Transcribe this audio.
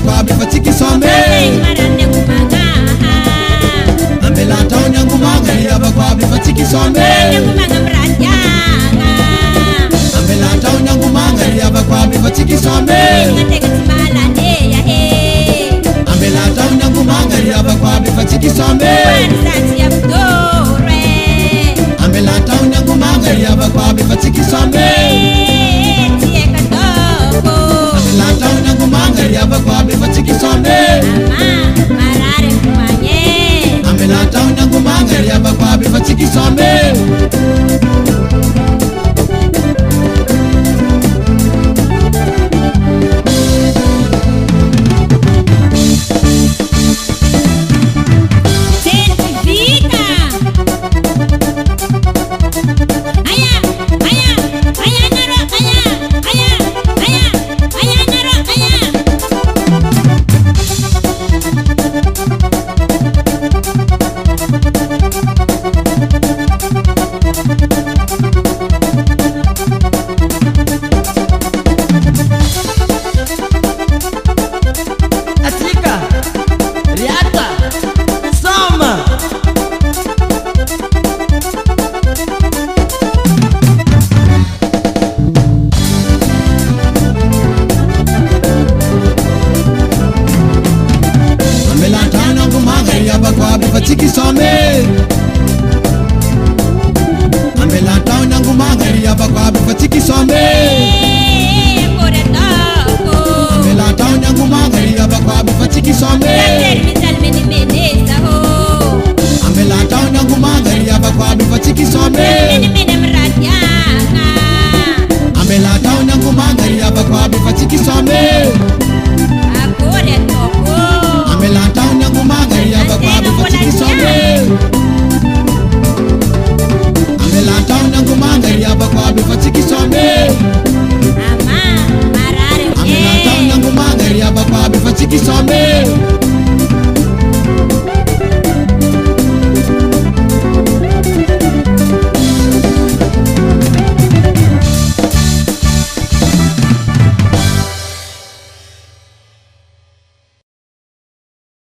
kwa bifatiki some Ambela taunya ngumanga yaba kwa bifatiki some Ambela taunya ngumanga yaba kwa bifatiki some Ambela taunya ngumanga yaba kwa bifatiki some Ambela taunya ngumanga yaba kwa bifatiki some Ambela taunya ngumanga yaba kwa bifatiki some Ambela taunya ngumanga yaba kwa bifatiki some Bifatiki some Ambela taunya ngumanga yaba kwa bifatiki some Ambela taunya ngumanga yaba kwa bifatiki some Ambela taunya ngumanga yaba kwa bifatiki some Ambela taunya ngumanga yaba kwa bifatiki some Ambela taunya ngumanga yaba kwa bifatiki some Ambela taunya ngumanga yaba kwa bifatiki some Ambela taunya ngumanga yaba kwa bifatiki some